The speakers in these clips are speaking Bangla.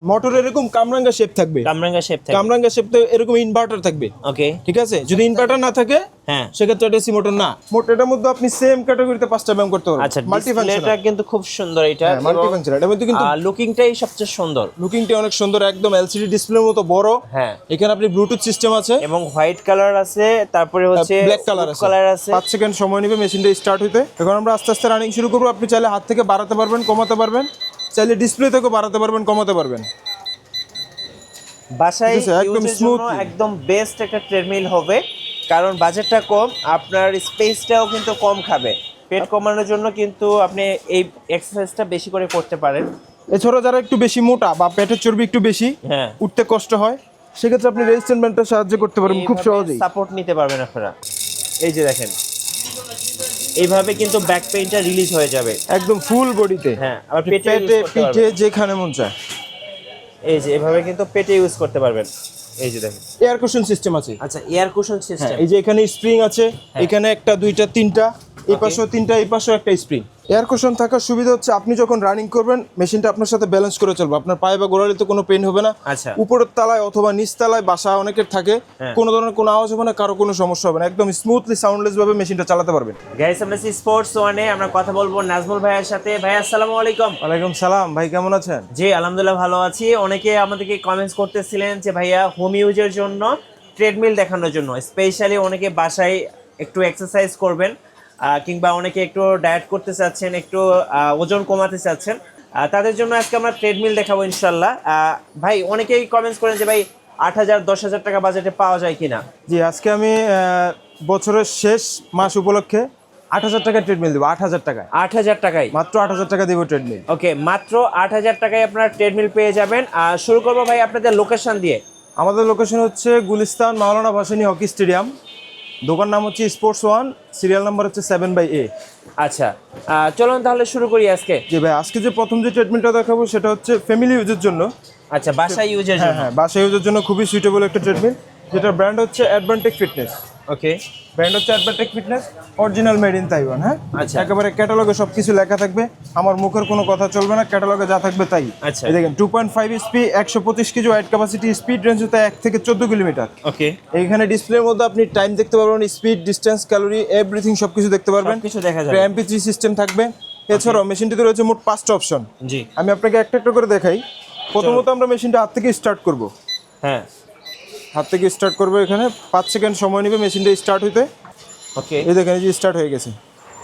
মোটর এরকম কামরাঙ্গা শেপ থাকবে, কামরাঙ্গা শেপ এরকম ইনভার্টার থাকবে। ওকে, ঠিক আছে। যদি ইনভার্টার না থাকে হ্যাঁ, সেক্ষেত্রে এটা এসি মোটর না। মোটরটার মধ্যে আপনি সেম ক্যাটাগরিতে 5টা ব্যায়াম করতে পারবেন। আচ্ছা, ডিসপ্লেটা কিন্তু খুব সুন্দর এটা, মাল্টিফাংশনাল। এটার মধ্যে কিন্তু লুকিংটাই সবচেয়ে সুন্দর, লুকিংটা অনেক সুন্দর, একদম এলসিডি ডিসপ্লের মতো বড়। হ্যাঁ, এখানে আপনি ব্লুটুথ সিস্টেম আছে এবং হোয়াইট কালার আছে, তারপরে হচ্ছে ব্ল্যাক কালার আছে। 5 সেকেন্ড সময় নেবে মেশিনটা স্টার্ট হতে। এখন আমরা আস্তে আস্তে রানিং শুরু করব। আপনি চাইলে হাত থেকে বাড়াতে পারবেন, কমাতে পারবেন, চাইলে ডিসপ্লে থেকে বাড়াতে পারবেন, কমাতে পারবেন। বাসায় একদম ইউজের স্মুথ, জন্য একদম বেস্ট একটা ট্রেডমিল হবে, কারণ বাজেটটা কম, আপনার স্পেসটাও কিন্তু কম খাবে। পেট কমানোর জন্য কিন্তু আপনি এই এক্সারসাইজটা বেশি করে করতে পারেন। এছাড়া যারা একটু বেশি মোটা বা পেটের চর্বি একটু বেশি, হ্যাঁ, উঠতে কষ্ট হয়, সেক্ষেত্রে আপনি রেজিস্ট্যান্ট ব্যান্ডটা সাহায্য করতে পারেন খুব সহজেই। সাপোর্ট নিতে পারবেন আপনারা। এই যে দেখেন, এইভাবে কিন্তু ব্যাক পেইনটা রিলিজ হয়ে যাবে একদম ফুল বডিতে। হ্যাঁ, আবার পেটে পিঠে যেখানে মন চায়। এই যে এভাবে কিন্তু পেটে ইউজ করতে পারবেন। এই যে দেখেন, এয়ার কুশন সিস্টেম আছে। আচ্ছা, এয়ার কুশন সিস্টেম। এই যে এখানে স্প্রিং আছে, এখানে একটা, দুইটা, তিনটা, এই পাশেও তিনটা, এই পাশেও একটা স্প্রিং। এয়ার কুশন থাকার সুবিধা হচ্ছে আপনি যখন রানিং করবেন মেশিনটা আপনার সাথে ব্যালেন্স করে চলবে, আপনার পায়ে বা গোড়ালিতে কোনো পেইন হবে না। আচ্ছা, উপরের তলায় অথবা নিচ তলায় বাসা অনেকের থাকে, কোনো ধরনের কোনো আওয়াজ হবে না, কারো কোনো সমস্যা হবে না, একদম স্মুথলি সাউন্ডলেস ভাবে মেশিনটা চালাতে পারবেন। গাইস, আমরা স্পোর্টস ওয়ানে আমরা কথা বলবো নাজমুল ভাইয়ের সাথে। ভাই, আসসালামু আলাইকুম। ওয়ালাইকুম সালাম। ভাই কেমন আছেন? জি, আলহামদুলিল্লাহ ভালো আছি। অনেকে আমাদেরকে কমেন্টস করতেছিলেন যে ভাইয়া হোম ইউজের জন্য ট্রেডমিল দেখানোর জন্য, স্পেশালি অনেকে বাসায় একটু এক্সারসাইজ করবেন, কিংবা অনেকে একটু ডায়েট করতে চাচ্ছেন, একটু ওজন কমাতে চাচ্ছেন, তাদের জন্য আজকে আমরা ট্রেডমিল দেখাবো ইনশাল্লাহ। ভাই, অনেকেই কমেন্টস করেন যে ভাই 8,000 10,000 টাকা বাজেটে পাওয়া যায় কিনা। জি, আজকে আমি বছরের শেষ মাস উপলক্ষে 8,000 টাকা ট্রেডমিল দেবো। 8,000 টাকায়, 8,000 টাকায়, মাত্র 8,000 টাকা দেবো ট্রেডমিল। ওকে, মাত্র 8,000 টাকায় আপনারা ট্রেডমিল পেয়ে যাবেন। শুরু করবো ভাই আপনাদের লোকেশন দিয়ে। আমাদের লোকেশন হচ্ছে গুলিস্তান মাওলানা ভাসানী হকি স্টেডিয়াম। দোকান নাম হচ্ছে স্পোর্টস ওয়ান, সিরিয়াল নাম্বার হচ্ছে 7/A। আচ্ছা, চলুন তাহলে শুরু করি আজকে। জি ভাই, আজকে যে প্রথম যে ট্রেডমিলটা দেখাবো সেটা হচ্ছে ফ্যামিলি ইউজের জন্য। আচ্ছা, বাসা ইউজের জন্য। হ্যাঁ, বাসা ইউজের জন্য খুবই সুইটেবল একটা ট্রেডমিল, যেটা ব্র্যান্ড হচ্ছে অ্যাডভান্টেক ফিটনেস। ওকে, ব্র্যান্ড হচ্ছে Advantech fitness, original made in Taiwan. হ্যাঁ, আচ্ছা, একেবারে ক্যাটালগে সবকিছু লেখা থাকবে, আমার মুখের কোনো কথা চলবে না, ক্যাটালগে যা থাকবে তাই। আচ্ছা, এই দেখেন 2.5 স্পি, 125 KG weight capacity, speed range হতে 1 থেকে 14 কিলোমিটার। ওকে, এইখানে ডিসপ্লের মধ্যে আপনি টাইম দেখতে পারবেন, স্পিড, ডিসটেন্স, ক্যালোরি, এভরিথিং সবকিছু দেখতে পারবেন, কিছু দেখা যাবে। MP3 সিস্টেম থাকবে। এছাড়াও মেশিনটিতে রয়েছে মোট 5টা অপশন। জি, আমি আপনাকে একটা একটা করে দেখাই। প্রথমত আমরা মেশিনটা হাত থেকে স্টার্ট করব। হ্যাঁ, হাত থেকে স্টার্ট করবো। এখানে 5 সেকেন্ড সময় নেবে মেশিনটা স্টার্ট হতে। ওকে, এই দেখেন, এই যে স্টার্ট হয়ে গেছে।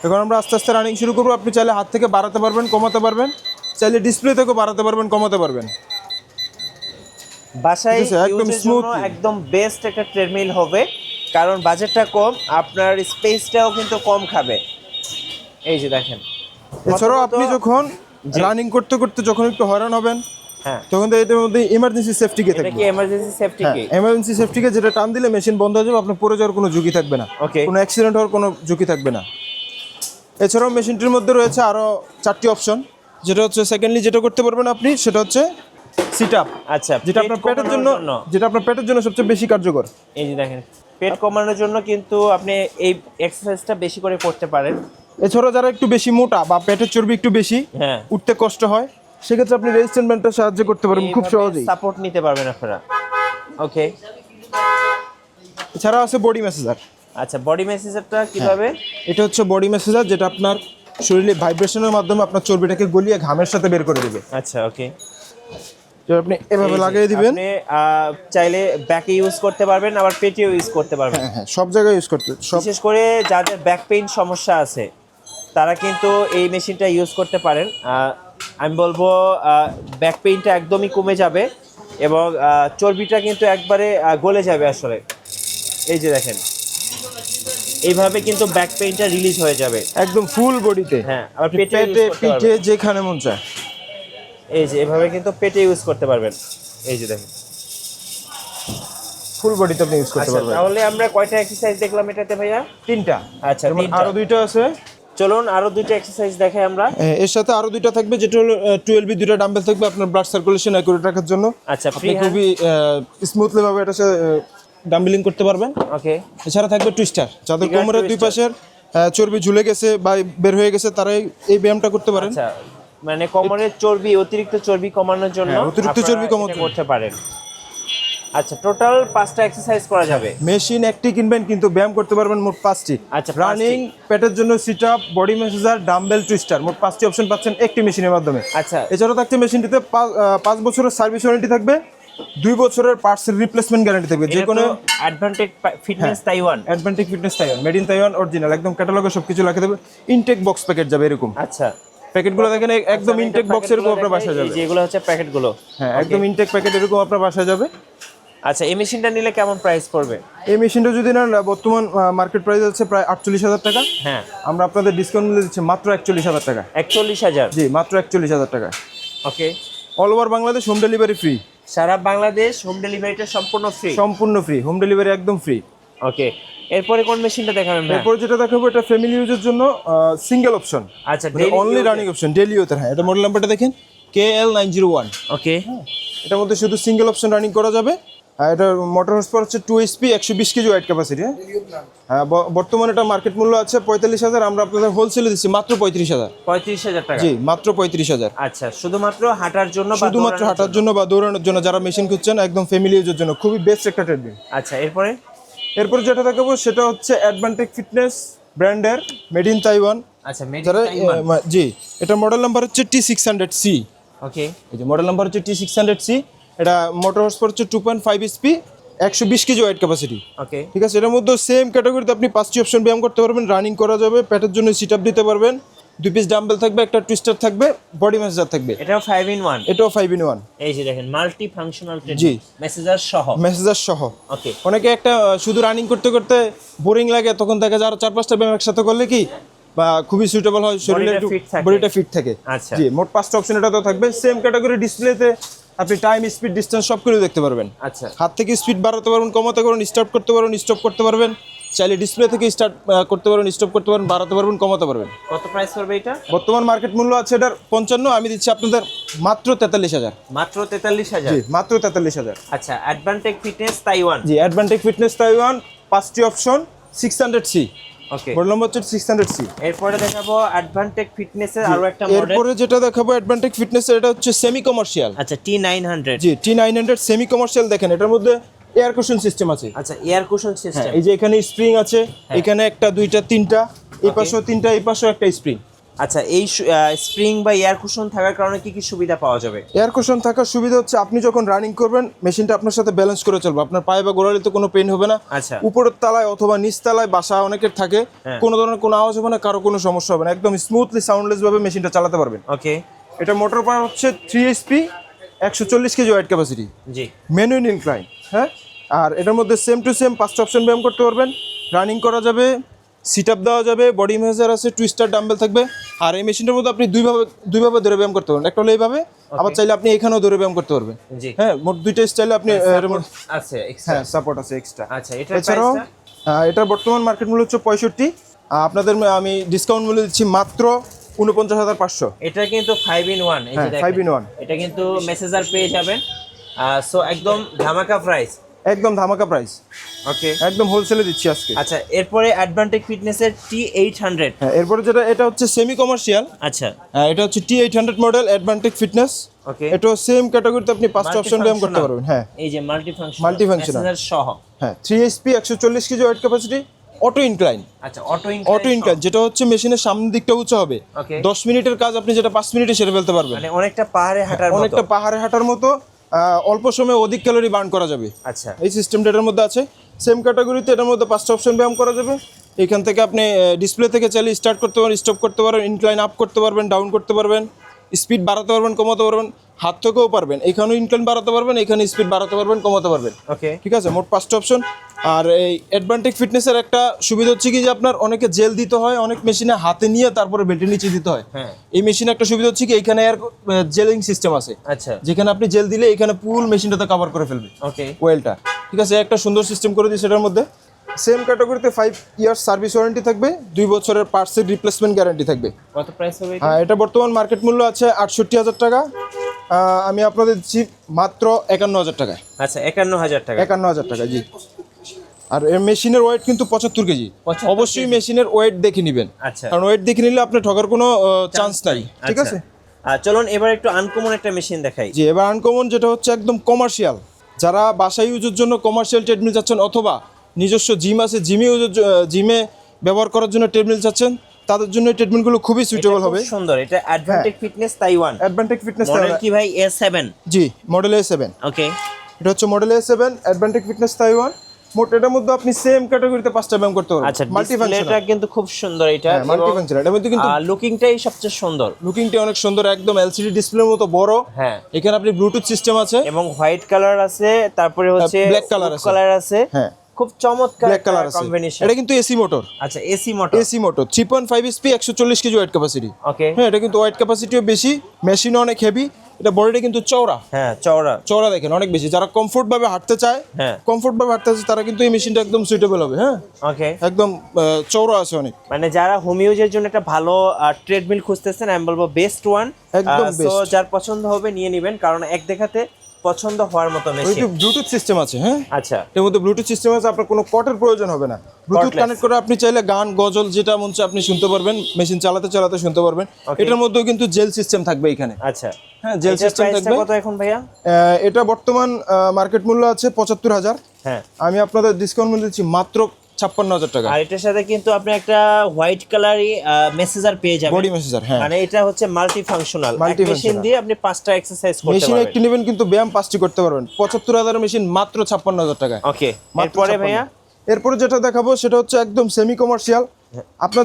এখন আমরা আস্তে আস্তে রানিং শুরু করবো। আপনি চাইলে হাত থেকে বাড়াতে পারবেন, কমাতে পারবেন, চাইলে ডিসপ্লে থেকে বাড়াতে পারবেন, কমাতে পারবেন। বাসায় একদম ইউজের স্মুথ, জন্য একদম বেস্ট একটা ট্রেডমিল হবে, কারণ বাজেটটা কম, আপনার স্পেসটাও কিন্তু কম খাবে। এই যে দেখেন, এছাড়াও আপনি যখন রানিং করতে করতে যখন একটু হয়রান হবেন, হ্যাঁ, তখন তো এটার মধ্যে ইমার্জেন্সি সেফটি কে এটা থাকবে। কি এমার্জেন্সি সেফটি কি? এমার্জেন্সি সেফটি কে, যেটা টান দিলে মেশিন বন্ধ হয়ে যাবে, আপনার পড়ে যাওয়ার কোনো ঝুঁকি থাকবে না, ওকে, কোনো অ্যাক্সিডেন্ট হওয়ার কোনো ঝুঁকি থাকবে না। এছাড়াও মেশিনটির মধ্যে রয়েছে আরও 4টি অপশন। যেটা হচ্ছে সেকেন্ডলি যেটা করতে পারবেন আপনি, সেটা হচ্ছে সিট আপ। আচ্ছা, যেটা আপনার পেটের জন্য সবচেয়ে বেশি কার্যকর। এই যে দেখেন, পেট কমানোর জন্য কিন্তু আপনি এই এক্সারসাইজটা বেশি করে করতে পারেন। এছাড়াও যারা একটু বেশি মোটা বা পেটের চর্বি একটু বেশি, হ্যাঁ, উঠতে কষ্ট হয়, সেক্ষেত্রে আপনি রেজিস্ট্যান্ট ব্যান্ডটা সাহায্য করতে পারবেন খুব সহজেই। সাপোর্ট নিতে পারবেন আপনারা। ওকে, এছাড়াও আছে বডি ম্যাসেজার। আচ্ছা, বডি ম্যাসেজারটা কিভাবে? এটা হচ্ছে বডি ম্যাসেজার, যেটা আপনার শরীরে ভাইব্রেশনের মাধ্যমে আপনার চর্বিটাকে গলিয়ে ঘামের সাথে বের করে দেবে। আচ্ছা, ওকে, যেটা আপনি এভাবে লাগিয়ে দিবেন। আপনি চাইলে ব্যাকে ইউজ করতে পারবেন, আবার পেটেও ইউজ করতে পারবেন। হ্যাঁ, সব জায়গায় ইউজ করতে। বিশেষ করে যাদের ব্যাক পেইন সমস্যা আছে তারা কিন্তু এই মেশিনটা ইউজ করতে পারেন। আমি বলবো ব্যাক পেইনটা একদমই কমে যাবে এবং চর্বিটা কিন্তু একবারে গলে যাবে আসলে। এই যে দেখেন, এইভাবে কিন্তু ব্যাক পেইনটা রিলিজ হয়ে যাবে একদম ফুল বডিতে। হ্যাঁ, আবার পেটে পিঠে যেখানে মন চায়। এই যে এভাবে কিন্তু পেটে ইউজ করতে পারবেন। এই যে দেখেন, ফুল বডিতে আপনি ইউজ করতে পারবেন। তাহলে আমরা কয়টা এক্সারসাইজ দেখলাম এটাতে ভাইয়া? 3টা। আচ্ছা, আরো 2টা আছে। চলুন আরো 2টা এক্সারসাইজ দেখাই আমরা। এর সাথে আরো 2টা থাকবে, যেটা হলো 12B 2টা ডাম্বেল থাকবে আপনার ব্লাড সার্কুলেশন অ্যাকুরেট রাখার জন্য। আচ্ছা, আপনি খুবই স্মুথলি ভাবে এটা ডাম্বেলিং করতে পারবেন। ওকে, এছাড়া থাকবে টুইস্টার, যাদের কোমরের দুই পাশের চর্বি ঝুলে গেছে বা বের হয়ে গেছে তারাই এই ব্যায়ামটা করতে পারেন। আচ্ছা, মানে কোমরের চর্বি, অতিরিক্ত চর্বি কমানোর জন্য অতিরিক্ত চর্বি কমাতে করতে পারেন। আচ্ছা, টোটাল 5টা এক্সারসাইজ করা যাবে। মেশিন একটি কিনবেন কিন্তু ব্যায়াম করতে পারবেন মোট 5টি। আচ্ছা, রানিং, পেটের জন্য sit up, body massager, dumbbell, twister, মোট 5টি অপশন পাচ্ছেন একটি মেশিনের মাধ্যমে। আচ্ছা, এছাড়াও থাকছে মেশিনটিতে 5 বছরের সার্ভিস ওয়ারেন্টি থাকবে, 2 বছরের পার্টসের রিপ্লেসমেন্ট গ্যারান্টি থাকবে। যে কোনো advantage fitness Taiwan, advantage fitness Taiwan, made in Taiwan original, একদম ক্যাটালগে সবকিছু রাখা দেবে। ইনটেক বক্স প্যাকেট যাবে এরকম। আচ্ছা, প্যাকেটগুলো দেখেন একদম ইনটেক বক্স এরকম আপনার বাসায় যাবে। যেগুলো হচ্ছে প্যাকেটগুলো, হ্যাঁ, একদম ইনটেক প্যাকেট এরকম আপনার বাসায় যাবে। আচ্ছা, এই মেশিনটা নিলে কেমন প্রাইস পড়বে? এই মেশিনটা যদি না, বর্তমান মার্কেট প্রাইস আছে প্রায় 48,000 টাকা। হ্যাঁ, আমরা আপনাদের ডিসকাউন্ট মূল্যে দিচ্ছি মাত্র 41,000 টাকা। 41,000? জি, মাত্র 41,000 টাকা। Okay, all over Bangladesh home delivery free. সারা বাংলাদেশ হোম ডেলিভারিটা সম্পূর্ণ ফ্রি? সম্পূর্ণ ফ্রি, হোম ডেলিভারি একদম ফ্রি। ওকে, এরপরে কোন মেশিনটা দেখাবেন ভাই? এরপর যেটা দেখাবো এটা ফ্যামিলি ইউজের জন্য সিঙ্গেল অপশন। আচ্ছা, অনলি রানিং অপশন, ডেইলি ইউজের। হ্যাঁ, এটা মডেল নাম্বারটা দেখেন KL901। ওকে, এটার মধ্যে শুধু সিঙ্গেল অপশন রানিং করা যাবে। আর এটা মোটর হর্স পাওয়ার হচ্ছে 2 HP, 120 কেজি ওয়েট ক্যাপাসিটি। হ্যাঁ, বর্তমানে এটা মার্কেট মূল্য আছে 45,000, আমরা আপনাদের হোলসেলে দিচ্ছি মাত্র 35,000। 35,000 টাকা? জি, মাত্র 35,000। আচ্ছা, শুধুমাত্র হাঁটার জন্য বা শুধুমাত্র হাঁটার জন্য বা দৌড়ানোর জন্য যারা মেশিন খুঁজছেন, একদম ফ্যামিলি ইউজের জন্য খুবই বেস্ট একটা ট্রেডমিল। আচ্ছা, এরপরে এরপর যেটা দেখাবো সেটা হচ্ছে অ্যাডভান্টেজ ফিটনেস ব্র্যান্ডের, মেড ইন তাইওয়ান। আচ্ছা, যারা জি, এটা মডেল নাম্বার হচ্ছে T600C। ওকে, এই যে মডেল নাম্বার হচ্ছে T600C। এটা মোটর হর্স পাওয়ার হচ্ছে 2.5 HP, 120 কেজি ওয়েট ক্যাপাসিটি। ওকে, ঠিক আছে, এটার মধ্যে সেম ক্যাটাগরিতে আপনি 5টি অপশন ব্যায়াম করতে পারবেন, রানিং করা যাবে, পেটের জন্য সিট আপ দিতে পারবেন, 2 পিস ডাম্বেল থাকবে, একটা টুইস্টার থাকবে, বডি ম্যাসাজার থাকবে। এটাও 5 in 1? এটাও 5 in 1। এই যে দেখেন, মাল্টি ফাংশনাল ট্রেড, জি, মেসেজার সহ। মেসাজার সহ। ওকে, অনেকে একটা শুধু রানিং করতে করতে বোরিং লাগে, তখন দেখা যায় আরো 4-5টা ব্যায়াম একসাথে করলে কি বা খুবই সুইটেবল হয়, শরীরে একটু বডিটা ফিট থাকে। আচ্ছা, জি, মোট 5টা অপশন এটাতেও থাকবে। সেম ক্যাটাগরি ডিসপ্লেতে আপনি টাইম, স্পিড, ডিসটেন্স সব কিছু দেখতে পারবেন। আচ্ছা, হাত থেকে স্পিড বাড়াতে পারবেন, কমাতে পারবেন, স্টার্ট করতে পারবেন, স্টপ করতে পারবেন। চাইলে ডিসপ্লে থেকে স্টার্ট করতে পারবেন, স্টপ করতে পারবেন, বাড়াতে পারবেন, কমাতে পারবেন। কত প্রাইস পড়বে এটা? বর্তমান মার্কেট মূল্য আছে এটার 55, আমি দিচ্ছি আপনাদের মাত্র 43,000। মাত্র 43,000? জি, মাত্র 43,000। আচ্ছা, অ্যাডভান্টেজ ফিটনেস তাইওয়ান। জি, অ্যাডভান্টেজ ফিটনেস তাইওয়ান, 5টি অপশন, 600C। ওকে, মডেল নম্বর হচ্ছে 600C। এরপরে দেখাবো অ্যাডভান্টেজ ফিটনেসের আরো একটা মডেল। এরপরে যেটা দেখাবো অ্যাডভান্টেজ ফিটনেস, এটা হচ্ছে সেমি কমার্শিয়াল। আচ্ছা, T900। জি, T900 সেমি কমার্শিয়াল। দেখেন এটার মধ্যে এয়ার কুশন সিস্টেম আছে। আচ্ছা, এয়ার কুশন সিস্টেম। এই যে এখানে স্প্রিং আছে, এখানে একটা, দুইটা, তিনটা, এই পাশেও তিনটা, এই পাশেও একটা স্প্রিং। আচ্ছা, এই স্প্রিং বা এয়ার কুশন থাকার কারণে কি কি সুবিধা পাওয়া যাবে? এয়ার কুশন থাকার সুবিধা হচ্ছে আপনি যখন রানিং করবেন, মেশিনটা আপনার সাথে ব্যালেন্স করে চলবে, আপনার পায়ে বা গোড়ালিতে কোনো পেইন হবে না। আচ্ছা, উপরের তলায় অথবা নিচ তলায় বাসা অনেকের থাকে, কোনো ধরনের কোনো আওয়াজ হবে না, কারো কোনো সমস্যা হবে না, একদম স্মুথলি সাউন্ডলেস ভাবে মেশিনটা চালাতে পারবেন। ওকে, এটা মোটর পাওয়ার হচ্ছে 3 HP, 140 কেজি ওয়েট ক্যাপাসিটি, জি, ম্যানুয়াল ইনক্লাইন। হ্যাঁ, আর এটার মধ্যে সেম টু সেম 5টা অপশন ব্যায়াম করতে পারবেন, রানিং করা যাবে, সিট আপ দেওয়া যাবে, বডি মেজার আছে, টুইস্টার ডাম্বেল থাকবে। আর এই মেশিনটার মধ্যে আপনি দুইভাবে ধরে ব্যায়াম করতে পারবেন, একটা হলো এইভাবে, আবার চাইলে আপনি এখানেও ধরে ব্যায়াম করতে পারবেন। জি, হ্যাঁ, মোট দুইটা স্টাইলে আপনি আছে এক্সট্রা। হ্যাঁ, সাপোর্ট আছে এক্সট্রা। আচ্ছা, এছাড়াও এটার বর্তমান মার্কেট মূল্য হচ্ছে 65, আপনাদের আমি ডিসকাউন্ট মূল্য দিচ্ছি মাত্র 49,500। এটা কিন্তু 5 in 1। এই যে দেখেন, 5 in 1। এটা কিন্তু মেসেজার পেয়ে যাবেন। সো একদম ধামাকা প্রাইস। একদম ধামাকা প্রাইস। ওকে, একদম হোলসেলে দিচ্ছি আজকে। আচ্ছা, এরপরে অ্যাডভান্টেজ ফিটনেসের T800। হ্যাঁ, এরপরে যেটা, এটা হচ্ছে সেমি কমার্শিয়াল। আচ্ছা, এটা হচ্ছে T800 মডেল, অ্যাডভান্টেজ ফিটনেস। ওকে, এটাও সেম ক্যাটাগরিতে আপনি 5টা অপশন ব্যায়াম করতে পারবেন। হ্যাঁ, এই যে মাল্টিফাংশনাল, মাল্টিফাংশনাল মেসেজার সহ। হ্যাঁ, 3 HP, 140 KG weight capacity, auto incline. আচ্ছা, অটো ইনক্লাইন যেটা হচ্ছে মেশিনের সামনের দিকটা উঁচু হবে। ওকে, 10 মিনিটের কাজ আপনি যেটা 5 মিনিটে সেরে ফেলতে পারবেন। মানে অনেকটা পাহাড়ে হাঁটার মতো। অনেকটা পাহাড়ে হাঁটার মতো, অল্প সময়ে অধিক ক্যালোরি বার্ন করা যাবে। আচ্ছা, এই সিস্টেমটা এটার মধ্যে আছে। সেম ক্যাটাগরিতে এটার মধ্যে 5টা অপশন ব্যায়াম করা যাবে। এখান থেকে আপনি ডিসপ্লে থেকে চাইলে স্টার্ট করতে পারবেন, স্টপ করতে পারবেন, ইনক্লাইন আপ করতে পারবেন, ডাউন করতে পারবেন, স্পিড বাড়াতে পারবেন, কমাতে পারবেন, হাত থেকেও পারবেন, এখানেও ইনক্লাইন বাড়াতে পারবেন, এখানে স্পিড বাড়াতে পারবেন, কমাতে পারবেন। ওকে, ঠিক আছে, মোট 5টা অপশন। আর এই অ্যাডভান্টেজ ফিটনেসের একটা সুবিধা হচ্ছে কি যে আপনার অনেকে জেল দিতে হয়, অনেক মেশিনে হাতে নিয়ে তারপরে বেল্টের নিচে দিতে হয়। হ্যাঁ, এই মেশিনে একটা সুবিধা হচ্ছে কি এখানে এয়ার জেলিং সিস্টেম আছে। আচ্ছা, যেখানে আপনি জেল দিলে এখানে পুল মেশিনটাতে কভার করে ফেলবে ওকে, ওয়েলটা। ঠিক আছে, একটা সুন্দর সিস্টেম করে দিই সেটার মধ্যে। সেম ক্যাটাগরিতে 5 ইয়ার্স সার্ভিস ওয়ারেন্টি থাকবে, 2 বছরের পার্টসের রিপ্লেসমেন্ট গ্যারান্টি থাকবে। কত প্রাইস হবে এটা? হ্যাঁ, এটা বর্তমান মার্কেট মূল্য আছে 68,000 টাকা, আমি আপনাদের দিচ্ছি মাত্র 51,000 টাকায়। আচ্ছা, 51,000 টাকা। 51,000 টাকা, জি। আর এর মেশিনের ওয়েট কিন্তু 75 কেজি। 75 অবশ্যই মেশিনের ওয়েট দেখে নেবেন, আচ্ছা, কারণ ওয়েট দেখে নিলে আপনি ঠকার কোনো চান্স নাই। ঠিক আছে, চলুন এবার একটু আনকমন একটা মেশিন দেখাই। জি, এবার আনকমন যেটা হচ্ছে একদম কমার্শিয়াল, যারা বাসায় ইউজের জন্য কমার্শিয়াল ট্রেডমিল চাচ্ছেন অথবা নিজস্ব জিম আছে জিমে ব্যবহার করার জন্য ট্রেডমিল চাচ্ছেন, তাদের জন্য এই ট্রেডমিলগুলো খুবই সুইটেবল হবে। সুন্দর, এটা advantage fitness Taiwan. Advantage fitness model কি ভাই? A7। জি, মডেল A7। ওকে, এটা হচ্ছে model A7 advantage fitness Taiwan. মোট এটার মধ্যে আপনি সেম ক্যাটাগরিতে 5টা ব্যায়াম করতে পারবেন। আচ্ছা, ডিসপ্লেটা কিন্তু খুব সুন্দর এটা, মাল্টিফাংশনাল। এটার মধ্যে কিন্তু লুকিংটাই সবচেয়ে সুন্দর। লুকিংটা অনেক সুন্দর, একদম এলসিডি ডিসপ্লের মতো বড়। হ্যাঁ, এখানে আপনি ব্লুটুথ সিস্টেম আছে এবং হোয়াইট কালার আছে, তারপরে হচ্ছে ব্ল্যাক কালার আছে। কালার আছে। হ্যাঁ, খুব চমৎকার ব্ল্যাক কালার আছে। কম্বিনেশন। এটা কিন্তু এসি মোটর। আচ্ছা, AC motor. AC motor 3.5 SP 140 KG weight capacity. Okay, হ্যাঁ, এটা কিন্তু ওয়েট ক্যাপাসিটিও বেশি, মেশিনও অনেক হেভি। এটা বডিটা কিন্তু চওড়া। হ্যাঁ, চওড়া চওড়া দেখেন অনেক বেশি। যারা কমফোর্ট ভাবে হাঁটতে চায়, হ্যাঁ, তারা কিন্তু এই মেশিনটা একদম সুইটেবল হবে। হ্যাঁ, ওকে, একদম চওড়া আছে অনেক। মানে যারা হোম ইউজের জন্য একটা ভালো ট্রেডমিল খুঁজতেছেন, আমি বলবো বেস্ট ওয়ান। একদম তো বেস্ট। যার পছন্দ হবে নিয়ে নেবেন, কারণ এক দেখাতে পছন্দ হওয়ার মতো মেশিন। একটু ব্লুটুথ সিস্টেম আছে। হ্যাঁ, আচ্ছা, এর মধ্যে ব্লুটুথ সিস্টেম আছে, আপনার কোনো কটের প্রয়োজন হবে না। Bluetooth Cordless। কানেক্ট করে আপনি চাইলে গান গজল যেটা মন চায় আপনি শুনতে পারবেন, মেশিন চালাতে চালাতে শুনতে পারবেন। Okay। এটার মধ্যেও কিন্তু জেল সিস্টেম থাকবে এখানে। আচ্ছা, হ্যাঁ, জেল সিস্টেম থাকবে। কত এখন ভাইয়া? এটা বর্তমান মার্কেট মূল্য আছে 75,000। হ্যাঁ, আমি আপনাদের ডিসকাউন্ট মূল্য দিচ্ছি মাত্র 56,000 টাকা। আর এটার সাথে কিন্তু আপনি একটা হোয়াইট কালারই মেসেজার পেয়ে যাবেন, বডি মেসেজার। হ্যাঁ, মানে এটা হচ্ছে মাল্টি ফাংশনাল। মেশিন দিয়ে আপনি 5টা এক্সারসাইজ করতে মেশিন পারবেন। একটি নেবেন কিন্তু ব্যায়াম 5টি করতে পারবেন। 75,000 মেশিন মাত্র 56,000 টাকায়। ওকে, মাত্র এরপরে 56,000 ভাইয়া? এরপরে যেটা দেখাবো সেটা হচ্ছে একদম সেমি কমার্শিয়াল। আপনার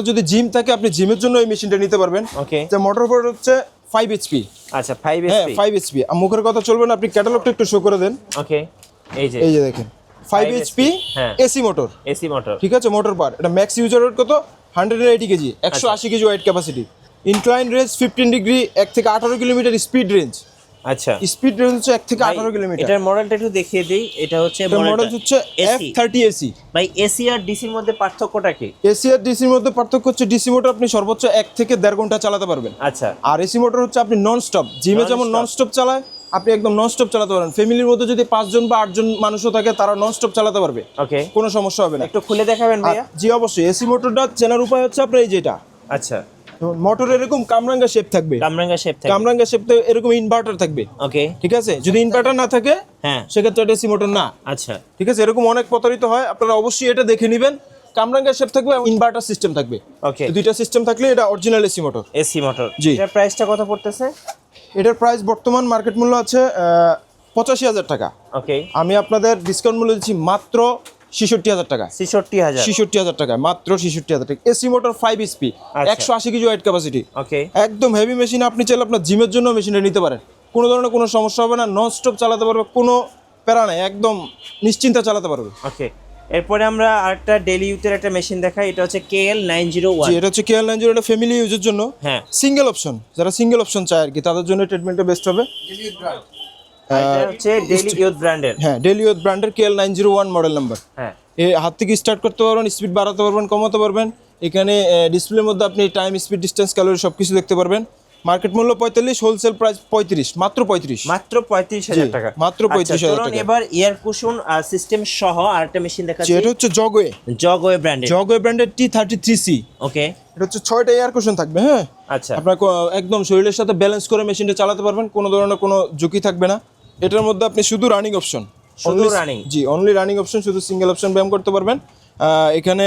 যদি জিম থাকে, আপনি জিমের জন্য এই মেশিনটা নিতে পারবেন। ওকে, যে মোটর পাওয়ার হচ্ছে 5 এইচপি। আচ্ছা, 5 হ্যাঁ, এসপি। 5 এইচপি। মুখের কথা চলবে না, আপনি ক্যাটালগটা একটু শো করে দেন। ওকে, এই যে এই যে দেখেন 5 এইচপি হ্যাঁ। AC motor. AC motor. ঠিক আছে, মোটর পাওয়ার। এটা ম্যাক্স ইউজার ওয়েট কত? 180 KG, 180 KG weight capacity. Incline range 15 degree, 1 থেকে 18 কিলোমিটার স্পিড রেঞ্জ। আচ্ছা, স্পিড রেঞ্জ হচ্ছে 1 থেকে 18 কিলোমিটার। এটার মডেলটা একটু দেখিয়ে দেই। এটা হচ্ছে মডেল হচ্ছে F30 এসি। ভাই, এসি আর ডিসির মধ্যে পার্থক্যটা কি? এসি আর ডিসির মধ্যে পার্থক্য হচ্ছে ডিসি মোটর আপনি সর্বোচ্চ 1 থেকে 1.5 ঘন্টা চালাতে পারবেন। আচ্ছা, আর এসি মোটর হচ্ছে আপনি নন স্টপ, জিমে যেমন নন স্টপ চালায় আপনি একদম নন স্টপ চালাতে পারেন। ফ্যামিলির মধ্যে যদি 5 জন বা 8 জন মানুষও থাকে, তারা নন স্টপ চালাতে পারবে, ওকে, কোনো সমস্যা হবে না। একটু খুলে দেখাবেন ভাইয়া? জি অবশ্যই। এসি মোটরটা চেনার উপায় হচ্ছে আপনার এই যেটা, আচ্ছা, মোটর এরকম কামরাঙ্গা শেপ থাকবে। কামরাঙ্গা শেপ থাকে। কামরাঙ্গা শেপ এরকম ইনভার্টার থাকবে। ওকে, ঠিক আছে, যদি ইনভার্টার না থাকে হ্যাঁ, সেক্ষেত্রে এটা এসি মোটর না। আচ্ছা, ঠিক আছে, এরকম অনেক প্রতারিত হয়, আপনারা অবশ্যই এটা দেখে নেবেন। কামরাঙ্গা শেপ থাকবে, ইনভার্টার সিস্টেম থাকবে। ওকে, দুইটা সিস্টেম থাকলে এটা original AC motor. AC motor. জি। এটার প্রাইসটা কত পড়তেছে? এটার প্রাইস বর্তমান মার্কেট মূল্য আছে 85,000 টাকা। ওকে, আমি আপনাদের ডিসকাউন্ট মূল্য দিচ্ছি মাত্র 66,000 টাকা। 66,000। 66,000 টাকা, মাত্র 66,000 টাকা। এসি মোটর 5 এসপি, আচ্ছা। 180 কেজি ওয়েট ক্যাপাসিটি। ওকে, একদম হেভি মেশিন। আপনি চাইলে আপনার জিমের জন্য মেশিনটা নিতে পারেন, কোনো ধরনের কোনো সমস্যা হবে না। নন স্টপ চালাতে পারবে, কোনো প্যারা নাই, একদম নিশ্চিন্তে চালাতে পারবে। ওকে, এরপরে আমরা আরেকটা ডেইলি ইউজের একটা মেশিন দেখাই। এটা হচ্ছে KL901। জি, এটা হচ্ছে KL901। এটা ফ্যামিলি ইউজের জন্য হ্যাঁ, সিঙ্গেল অপশন, যারা সিঙ্গেল অপশন চায় আর কি, তাদের জন্য ট্রিটমেন্টটা বেস্ট হবে। এটা হচ্ছে ডেইলি ইউজ ব্র্যান্ডের। হ্যাঁ, ডেইলি ইউজ ব্র্যান্ডের KL901 মডেল নাম্বার। হ্যাঁ, এই হাত থেকে স্টার্ট করতে পারবেন, স্পিড বাড়াতে পারবেন, কমাতে পারবেন। এখানে ডিসপ্লের মধ্যে আপনি টাইম, স্পিড, ডিস্টেন্স, ক্যালোরি সব কিছু দেখতে পারবেন। মার্কেট মূল্য 45, হোলসেল প্রাইস 35, মাত্র 35। মাত্র 35,000 টাকা। মাত্র 35,000 চলুন টাকা। এবার এয়ার কুশন সিস্টেম সহ আরেকটা মেশিন দেখাচ্ছি। এটা হচ্ছে জগওয়ে। জগওয়ে ব্র্যান্ডের। জগওয়ে ব্র্যান্ডের T33C। ওকে, এটা হচ্ছে 6টা এয়ার কুশন থাকবে। হ্যাঁ, আচ্ছা, আপনার একদম শরীরের সাথে ব্যালেন্স করে মেশিনটা চালাতে পারবেন, কোনো ধরনের কোনো ঝুঁকি থাকবে না। এটার মধ্যে আপনি শুধু রানিং অপশন, শুধু রানিং। জি, অনলি রানিং অপশন, শুধু সিঙ্গেল অপশন ব্যায়াম করতে পারবেন। এখানে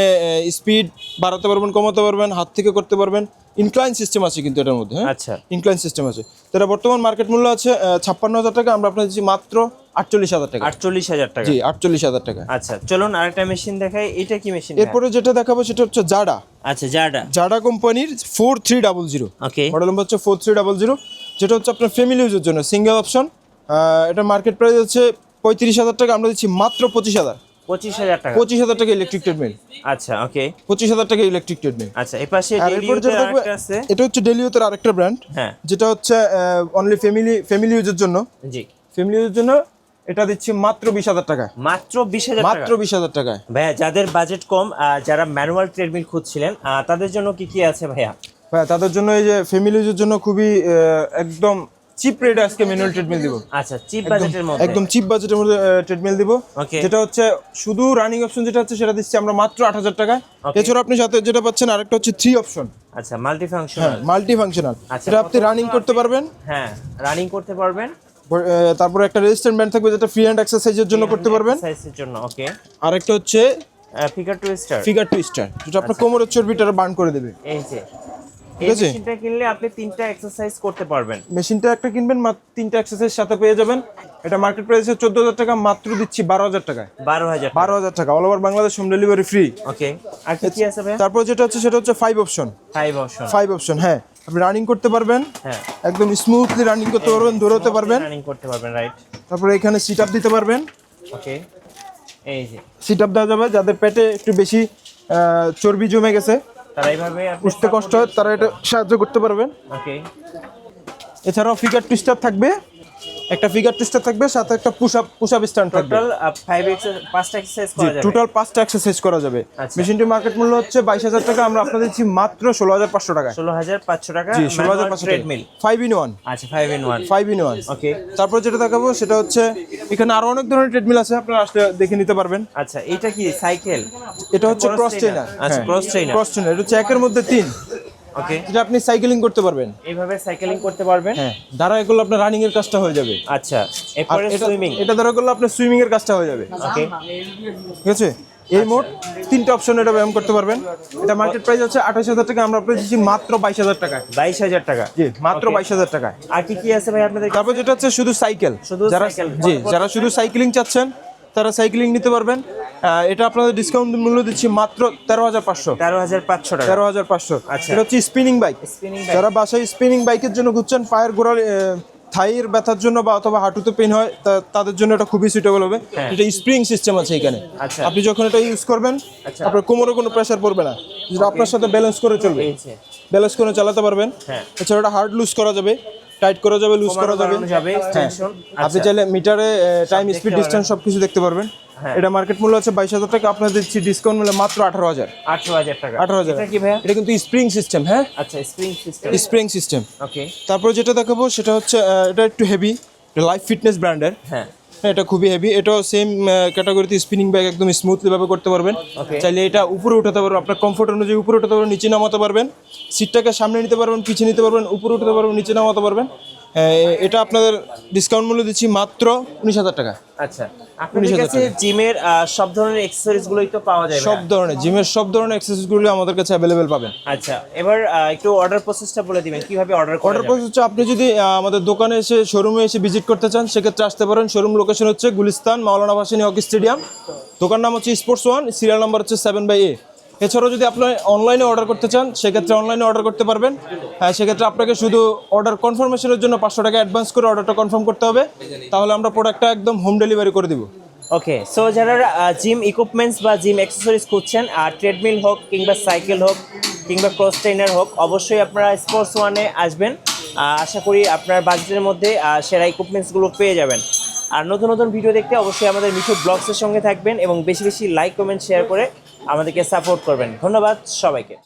স্পিড বাড়াতে পারবেন, কমাতে পারবেন, হাত থেকে করতে পারবেন। ইনক্লাইন সিস্টেম আছে কিন্তু এটার মধ্যে। হ্যাঁ, আচ্ছা, ইনক্লাইন সিস্টেম আছে। তো এটা বর্তমান মার্কেট মূল্য আছে 56,000 টাকা। আমরা আপনার দিচ্ছি মাত্র 48,000 টাকা। 48,000 টাকা। জি, 48,000 টাকা। আচ্ছা, চলুন আরেকটা মেশিন দেখাই। এটা কি মেশিন? এরপরে যেটা দেখাবো সেটা হচ্ছে জাডা। আচ্ছা, জাডা। জাডা কোম্পানির 4300। ওকে, মডেল নম্বর হচ্ছে 4300, যেটা হচ্ছে আপনার ফ্যামিলি ইউজের জন্য সিঙ্গেল অপশন। এটা মার্কেট প্রাইস হচ্ছে 35,000 টাকা। আমরা দিচ্ছি মাত্র 25,000। 25,000 টাকা। 25,000 টাকা ইলেকট্রিক ট্রিটমেন্ট। আচ্ছা, ওকে, 25,000 টাকা ইলেকট্রিক ট্রিটমেন্ট। আচ্ছা, এই পাশে আর ডেইলি এরপর যেটা ইউজের দেখবো, আরেকটা আছে। এটা হচ্ছে ডেলিওতের আরেকটা ব্র্যান্ড। হ্যাঁ, যেটা হচ্ছে অনলি ফ্যামিলি ইউজের জন্য। জি, ফ্যামিলি ইউজের জন্য এটা দিচ্ছি মাত্র 20,000 টাকা। মাত্র 20,000 টাকা। মাত্র 20,000 টাকায়। ভাইয়া, যাদের বাজেট কম, যারা ম্যানুয়াল ট্রেডমিল খুঁজছিলেন, তাদের জন্য কি কি আছে ভাইয়া? হ্যাঁ, তাদের জন্য এই যে ফ্যামিলি ইউজের জন্য খুবই একদম চিপ রেটে আজকে ম্যানুয়াল ট্রেডমিল দিব। আচ্ছা, চিপ বাজেটের মধ্যে, একদম চিপ বাজেটের মধ্যে ট্রেডমিল দিব। ওকে, যেটা হচ্ছে শুধু রানিং অপশন যেটা হচ্ছে সেটা দিচ্ছি আমরা মাত্র 8,000 টাকায়। Okay. এছাড়া আপনি সাথে যেটা পাচ্ছেন আরেকটা হচ্ছে 3 অপশন। আচ্ছা, মাল্টি হ্যাঁ, ফাংশনাল, মাল্টি ফাংশনাল। আচ্ছা, এটা আপনি রানিং করতে পারবেন। হ্যাঁ, রানিং করতে পারবেন। তারপরে একটা রেজিস্ট্যান্ট ব্যান্ড থাকবে যেটা ফ্রি হ্যান্ড এক্সারসাইজের জন্য করতে পারবেন। এক্সারসাইজের জন্য, ওকে। আরেকটা হচ্ছে ফিগার টুইস্টার, ফিগার টুইস্টার, যেটা আপনার কোমরের চর্বিটা বার্ন করে দেবে। এই যে ঠিক এই আছে? মেশিনটা কিনলে আপনি 3টা এক্সারসাইজ করতে পারবেন। মেশিনটা একটা কিনবেন, মাত্র 3টা এক্সারসাইজ সাথে পেয়ে যাবেন। এটা মার্কেট প্রাইসে 14,000 টাকা, মাত্র দিচ্ছি 12,000 টাকায়। 12,000, 12,000 টাকা, all over Bangladesh home delivery free. Okay. আর কি কি আছে ভাই? তারপর যেটা হচ্ছে সেটা হচ্ছে 5 অপশন। 5 অপশন, 5 অপশন, হ্যাঁ। আপনি রানিং করতে পারবেন, হ্যাঁ, একদম স্মুথলি রানিং করতে পারবেন, দৌড়াতে পারবেন। রানিং করতে পারবেন, রাইট। তারপরে এখানে সিট আপ দিতে পারবেন। ওকে, এই যে সিট আপ দেওয়া যাবে যাদের পেটে একটু বেশি চর্বি জমে গেছে, তারা এইভাবে উঠতে কষ্ট হয়, তারা এটা সাহায্য করতে পারবেন। ওকে। এছাড়াও ফিগার টুইস্টার থাকবে, একটা ফিগার টুইস্টার থাকবে, সাথে একটা পুশ আপ স্ট্যান্ড থাকবে। টোটাল 5টা এক্সারসাইজ করা যাবে। টোটাল 5টা এক্সারসাইজ করা যাবে। আচ্ছা। মেশিনটির মার্কেট মূল্য হচ্ছে 22,000 টাকা, আমরা আপনাদের দিচ্ছি মাত্র 16,500 টাকায়। 16,500 টাকা, জি, 16,500 ট্রেডমিল। 5 in 1। আচ্ছা, 5 in 1, 5 in 1। ওকে। তারপর যেটা দেখাবো সেটা হচ্ছে এখানে আরো অনেক ধরনের ট্রেডমিল আছে, আপনারা আসলে দেখে নিতে পারবেন। আচ্ছা, এটা কি সাইকেল? এটা হচ্ছে ক্রস ট্রেনার। আচ্ছা, ক্রস ট্রেনার, ক্রস ট্রেনার, এটা হচ্ছে একের মধ্যে 3। ওকে। যেটা আপনি সাইকেলিং করতে পারবেন। এইভাবে সাইকেলিং করতে পারবেন। হ্যাঁ, দ্বারা এগুলো আপনার রানিং এর কাজটা হয়ে যাবে। আচ্ছা, আর এরপরে সুইমিং। এটা দ্বারা করলে আপনার সুইমিং এর কাজটা হয়ে যাবে। ওকে, ঠিক আছে? এই মোট 3টা অপশন এটা ব্যায়াম করতে পারবেন। এটা মার্কেট প্রাইস হচ্ছে 28,000 টাকা, আমরা আপনাদের দিচ্ছি মাত্র 22,000 টাকায়। 22,000 টাকা। জি, মাত্র Okay. 22,000 টাকায়। আর কি কি আছে ভাই আপনাদের? তারপর যেটা হচ্ছে শুধু সাইকেল, শুধু যারা সাইকেল। জি যারা শুধু সাইক্লিং চাচ্ছেন তারা সাইক্লিং নিতে পারবেন। এটা আপনাদের ডিসকাউন্ট মূল্য দিচ্ছি মাত্র 13,500। 13,500 টাকা। 13,500। আচ্ছা। এটা হচ্ছে স্পিনিং বাইক। Spinning bike. যারা বাসায় স্পিনিং বাইকের জন্য খুঁজছেন, পায়ের গোড়ার থাইয়ের ব্যথার জন্য বা অথবা হাঁটুতে পেন হয়, তাদের জন্য এটা খুবই সুইটেবল হবে। হ্যাঁ। এটা স্প্রিং সিস্টেম আছে এখানে। আচ্ছা। আপনি যখন এটা ইউজ করবেন আচ্ছা। আপনার কোমরে কোনো প্রেসার পড়বে না, যেটা আপনার সাথে ব্যালেন্স করে চলবে, এই যে, ব্যালেন্স করে চালাতে পারবেন। হ্যাঁ। এছাড়া এটা হার্ড লুজ করা যাবে, টাইট করা যাবে, লুজ করা যাবে। বাড়ানো যাবে, extension। আপনি আচ্ছা। চাইলে মিটারে টাইম দেখতে স্পিড পারবেন। ডিসটেন্স সবকিছু দেখতে পারবেন। হ্যাঁ। এটা মার্কেট মূল্য হচ্ছে 22,000 টাকা, আপনাদের দিচ্ছি ডিসকাউন্ট মূল্য মাত্র 18,000। 18,000 টাকা। 18,000। এটা কি ভাইয়া? এটা কিন্তু স্প্রিং সিস্টেম। হ্যাঁ, আচ্ছা, spring system. Spring system. Okay, তারপর যেটা দেখাবো সেটা হচ্ছে এটা একটু হেভি, লাইফ ফিটনেস ব্র্যান্ডের। হ্যাঁ, এটা খুবই হেভি। এটাও সেম ক্যাটাগরিতে স্পিনিং ব্যাগ, একদম স্মুথলি ভাবে করতে পারবেন। Okay. চাইলে এটা উপরে উঠাতে পারবেন, আপনার কমফোর্ট অনুযায়ী উপরে উঠাতে পারবেন, নিচে নামাতে পারবেন। সিটটাকে সামনে নিতে পারবেন, পিছিয়ে নিতে পারবেন, উপরে উঠাতে পারবেন, নিচে নামাতে পারবেন। এটা আপনাদের ডিসকাউন্ট মূল্য দিচ্ছি মাত্র 19,000 টাকা। আচ্ছা। আপনাদের কাছে জিমের সব ধরনের অ্যাকসেসরিজ গুলোই তো পাওয়া যায়? সব ধরনের জিমের সব ধরনের অ্যাক্সেসরিজগুলো আমাদের কাছে অ্যাভেলেবেল পাবেন। আচ্ছা, এবার একটু অর্ডার প্রসেসটা বলে দিবেন, কিভাবে অর্ডার করা অর্ডার যাবে? প্রসেস হচ্ছে আপনি যদি আমাদের দোকানে এসে শোরুমে এসে ভিজিট করতে চান সেক্ষেত্রে আসতে পারেন। শোরুম লোকেশন হচ্ছে গুলিস্তান মাওলানা ভাসানী হকি স্টেডিয়াম। দোকান নাম হচ্ছে স্পোর্টস ওয়ান, সিরিয়াল নাম্বার হচ্ছে 7/A। এছাড়াও যদি আপনি অনলাইনে অর্ডার করতে চান সেক্ষেত্রে অনলাইনে অর্ডার করতে পারবেন। সেক্ষেত্রে আপনাকে শুধু অর্ডার কনফার্মেশনের জন্য 500 টাকা অ্যাডভান্স করে অর্ডারটা কনফার্ম করতে হবে, তাহলে আমরা প্রোডাক্টটা একদম হোম ডেলিভারি করে দিব। ওকে, সো যারা জিম ইকুইপমেন্টস বা জিম অ্যাক্সেসরিজ খুঁজছেন, আর ট্রেডমিল হোক কিংবা সাইকেল হোক কিংবা ক্রস ট্রেনার হোক, অবশ্যই আপনারা স্পোর্টস ওয়ানে আসবেন। আশা করি আপনার বাজেটের মধ্যে সেরা ইকুইপমেন্টসগুলো পেয়ে যাবেন। আর নতুন নতুন ভিডিও দেখতে অবশ্যই আমাদের মিঠু ব্লগসের সঙ্গে থাকবেন এবং বেশি বেশি লাইক কমেন্ট শেয়ার করে আমাদেরকে সাপোর্ট করবেন। ধন্যবাদ সবাইকে।